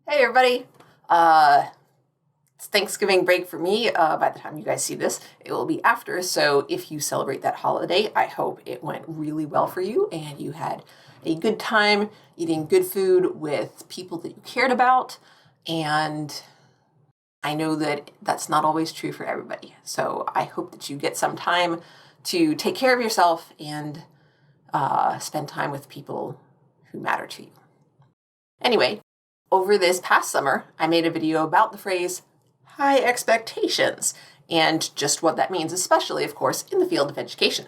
Hey everybody, it's Thanksgiving break for me. By the time you guys see this, it will be after. So if you celebrate that holiday, I hope it went really well for you and you had a good time eating good food with people that you cared about. And I know that that's not always true for everybody. So I hope that you get some time to take care of yourself and spend time with people who matter to you. Anyway, over this past summer, I made a video about the phrase high expectations and just what that means, especially, of course, in the field of education.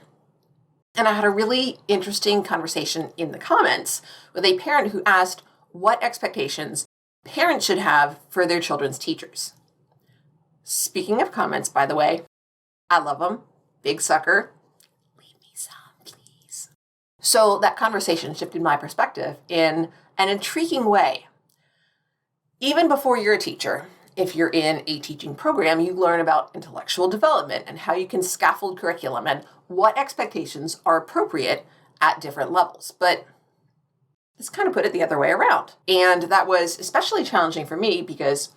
And I had a really interesting conversation in the comments with a parent who asked what expectations parents should have for their children's teachers. Speaking of comments, by the way, I love them. Big sucker. Leave me some, please. So that conversation shifted my perspective in an intriguing way. Even before you're a teacher, if you're in a teaching program, you learn about intellectual development and how you can scaffold curriculum and what expectations are appropriate at different levels. But let's kind of put it the other way around. And that was especially challenging for me because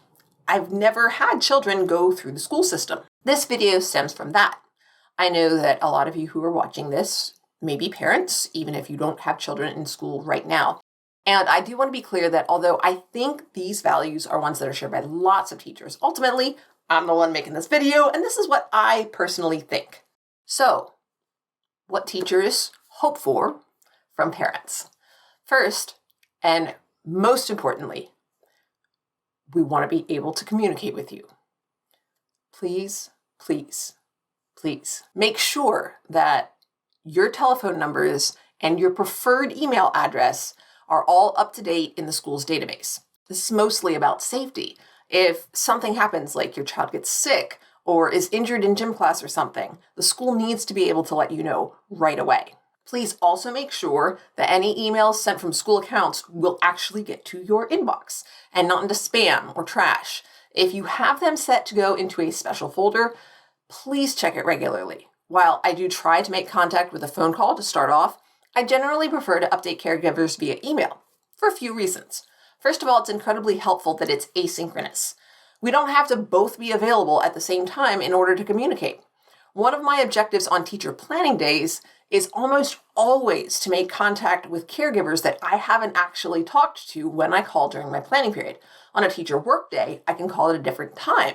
I've never had children go through the school system. This video stems from that. I know that a lot of you who are watching this may be parents, even if you don't have children in school right now. And I do want to be clear that although I think these values are ones that are shared by lots of teachers, ultimately, I'm the one making this video, and this is what I personally think. So, what teachers hope for from parents? First, and most importantly, we want to be able to communicate with you. Please, please, please make sure that your telephone numbers and your preferred email address are all up to date in the school's database. This is mostly about safety. If something happens, like your child gets sick or is injured in gym class or something, the school needs to be able to let you know right away. Please also make sure that any emails sent from school accounts will actually get to your inbox and not into spam or trash. If you have them set to go into a special folder, please check it regularly. While I do try to make contact with a phone call to start off, I generally prefer to update caregivers via email for a few reasons. First of all, it's incredibly helpful that it's asynchronous. We don't have to both be available at the same time in order to communicate. One of my objectives on teacher planning days is almost always to make contact with caregivers that I haven't actually talked to when I call during my planning period. On a teacher work day, I can call at a different time,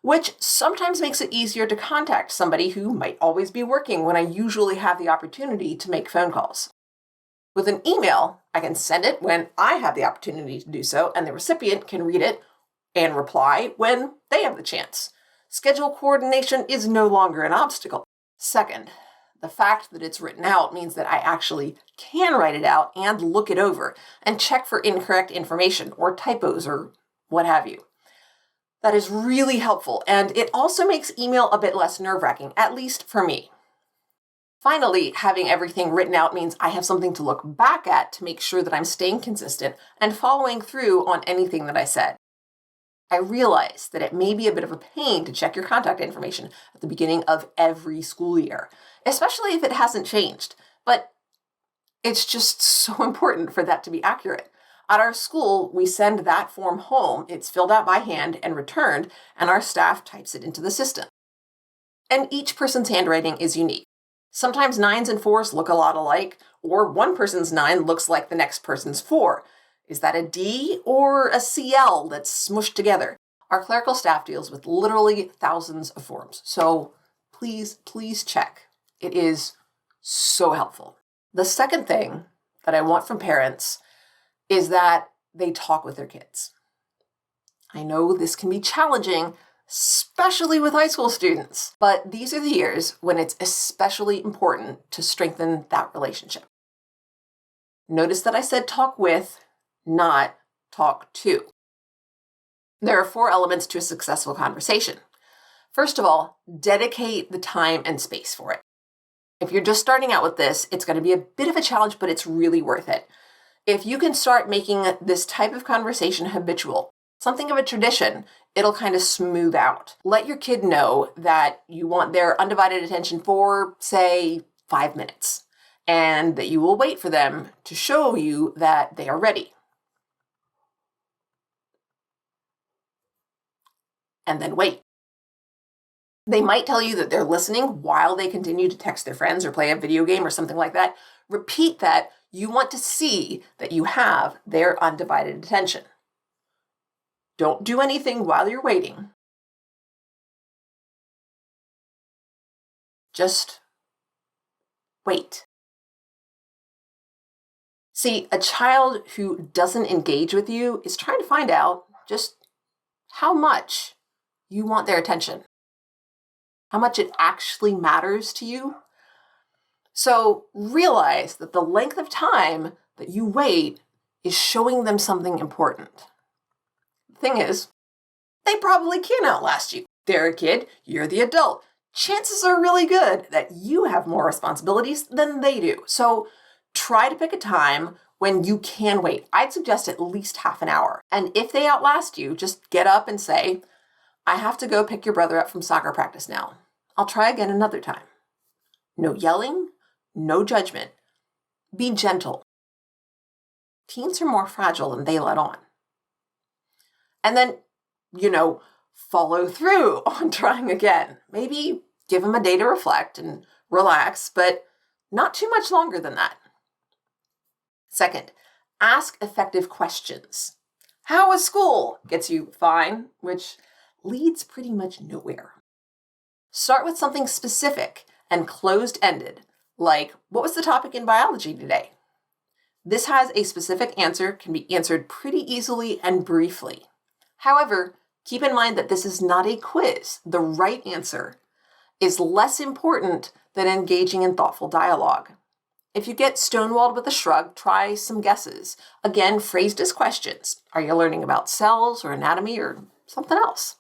which sometimes makes it easier to contact somebody who might always be working when I usually have the opportunity to make phone calls. With an email, I can send it when I have the opportunity to do so, and the recipient can read it and reply when they have the chance. Schedule coordination is no longer an obstacle. Second, the fact that it's written out means that I actually can write it out and look it over and check for incorrect information or typos or what have you. That is really helpful, and it also makes email a bit less nerve-wracking, at least for me. Finally, having everything written out means I have something to look back at to make sure that I'm staying consistent and following through on anything that I said. I realize that it may be a bit of a pain to check your contact information at the beginning of every school year, especially if it hasn't changed, but it's just so important for that to be accurate. At our school, we send that form home. It's filled out by hand and returned, and our staff types it into the system. And each person's handwriting is unique. Sometimes 9s and 4s look a lot alike, or one person's 9 looks like the next person's 4. Is that a D or a CL that's smushed together? Our clerical staff deals with literally thousands of forms, so please, please check. It is so helpful. The second thing that I want from parents is that they talk with their kids. I know this can be challenging, especially with high school students, but these are the years when it's especially important to strengthen that relationship. Notice that I said talk with, not talk to. There are 4 elements to a successful conversation. First of all, dedicate the time and space for it. If you're just starting out with this, it's going to be a bit of a challenge, but it's really worth it. If you can start making this type of conversation habitual, something of a tradition, it'll kind of smooth out. Let your kid know that you want their undivided attention for, say, 5 minutes, and that you will wait for them to show you that they are ready. and then wait. They might tell you that they're listening while they continue to text their friends or play a video game or something like that. Repeat that. You want to see that you have their undivided attention. Don't do anything while you're waiting. Just wait. See, a child who doesn't engage with you is trying to find out just how much you want their attention, how much it actually matters to you. So realize that the length of time that you wait is showing them something important. The thing is, they probably can't outlast you. They're a kid, you're the adult. Chances are really good that you have more responsibilities than they do. So try to pick a time when you can wait. I'd suggest at least half an hour. And if they outlast you, just get up and say, I have to go pick your brother up from soccer practice now. I'll try again another time. No yelling, no judgment. Be gentle. Teens are more fragile than they let on. And then, follow through on trying again. Maybe give them a day to reflect and relax, but not too much longer than that. Second, ask effective questions. How was school? Gets you fine, which leads pretty much nowhere. Start with something specific and closed-ended, like, what was the topic in biology today? This has a specific answer, can be answered pretty easily and briefly. However, keep in mind that this is not a quiz. The right answer is less important than engaging in thoughtful dialogue. If you get stonewalled with a shrug, try some guesses. Again, phrased as questions. Are you learning about cells or anatomy or something else?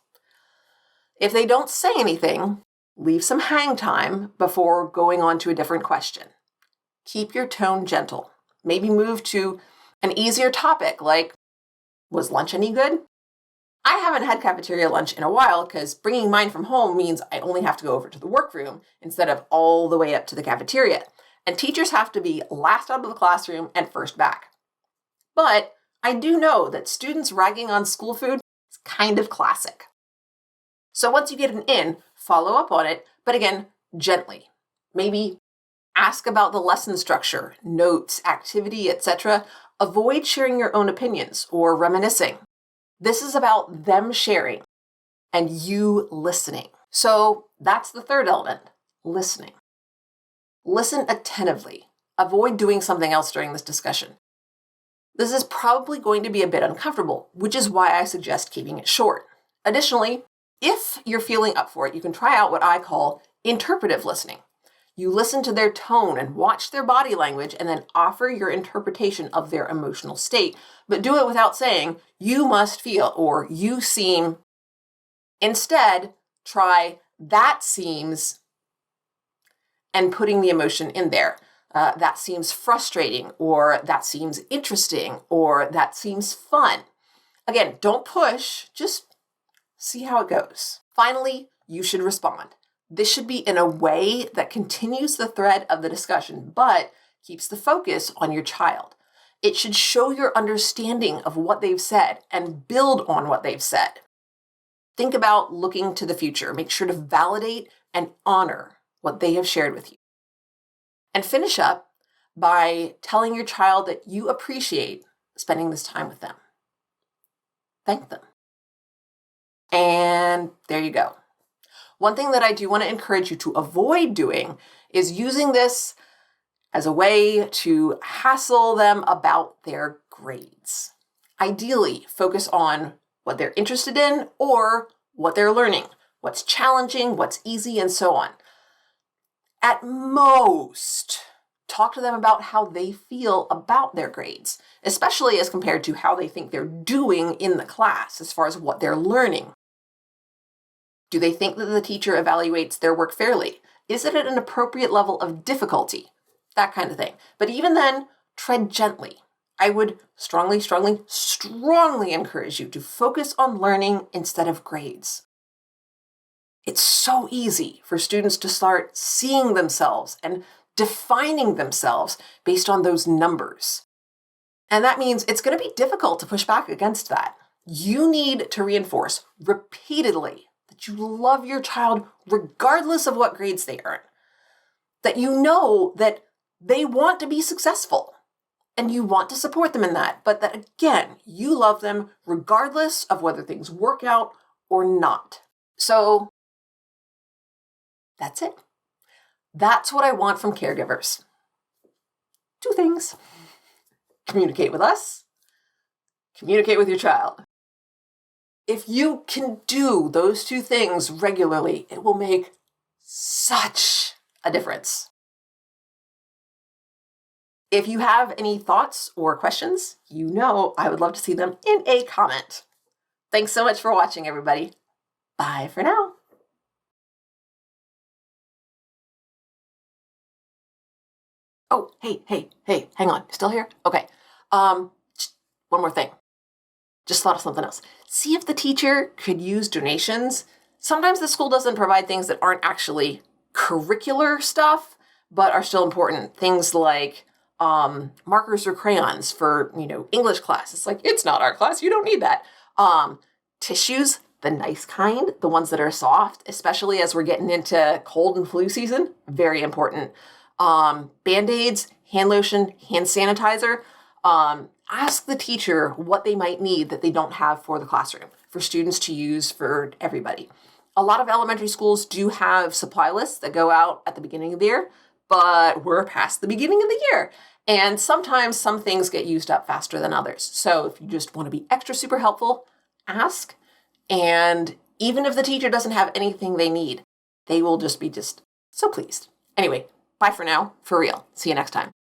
If they don't say anything, leave some hang time before going on to a different question. Keep your tone gentle. Maybe move to an easier topic like, was lunch any good? I haven't had cafeteria lunch in a while because bringing mine from home means I only have to go over to the workroom instead of all the way up to the cafeteria. And teachers have to be last out of the classroom and first back. But I do know that students ragging on school food is kind of classic. So once you get an in, follow up on it, but again, gently. Maybe ask about the lesson structure, notes, activity, etc. Avoid sharing your own opinions or reminiscing. This is about them sharing and you listening. So that's the third element, listening. Listen attentively. Avoid doing something else during this discussion. This is probably going to be a bit uncomfortable, which is why I suggest keeping it short. Additionally, if you're feeling up for it, you can try out what I call interpretive listening. You listen to their tone and watch their body language and then offer your interpretation of their emotional state, but do it without saying, you must feel or you seem. Instead, try that seems and putting the emotion in there. That seems frustrating, or that seems interesting, or that seems fun. Again, don't push, just see how it goes. Finally, you should respond. This should be in a way that continues the thread of the discussion, but keeps the focus on your child. It should show your understanding of what they've said and build on what they've said. Think about looking to the future. Make sure to validate and honor what they have shared with you. And finish up by telling your child that you appreciate spending this time with them. Thank them. And there you go. One thing that I do want to encourage you to avoid doing is using this as a way to hassle them about their grades. Ideally, focus on what they're interested in or what they're learning, what's challenging, what's easy, and so on. At most, talk to them about how they feel about their grades, especially as compared to how they think they're doing in the class as far as what they're learning. Do they think that the teacher evaluates their work fairly? Is it at an appropriate level of difficulty? That kind of thing. But even then, tread gently. I would strongly encourage you to focus on learning instead of grades. It's so easy for students to start seeing themselves and defining themselves based on those numbers. And that means it's going to be difficult to push back against that. You need to reinforce repeatedly that you love your child regardless of what grades they earn, that you know that they want to be successful and you want to support them in that, but that again, you love them regardless of whether things work out or not. So that's it. That's what I want from caregivers. 2 things. Communicate with us, communicate with your child. If you can do those 2 things regularly, it will make such a difference. If you have any thoughts or questions, you know I would love to see them in a comment. Thanks so much for watching, everybody. Bye for now. Oh, hey, hang on. Still here? Okay. One more thing. Just thought of something else. See if the teacher could use donations. Sometimes the school doesn't provide things that aren't actually curricular stuff, but are still important. Things like markers or crayons for, English class. It's like, it's not our class. You don't need that. Tissues, the nice kind, the ones that are soft, especially as we're getting into cold and flu season, very important. Band-Aids, hand lotion, hand sanitizer. Ask the teacher what they might need that they don't have for the classroom, for students to use for everybody. A lot of elementary schools do have supply lists that go out at the beginning of the year, but we're past the beginning of the year. And sometimes some things get used up faster than others. So if you just want to be extra super helpful, ask. And even if the teacher doesn't have anything they need, they will just be so pleased. Anyway, bye for now, for real. See you next time.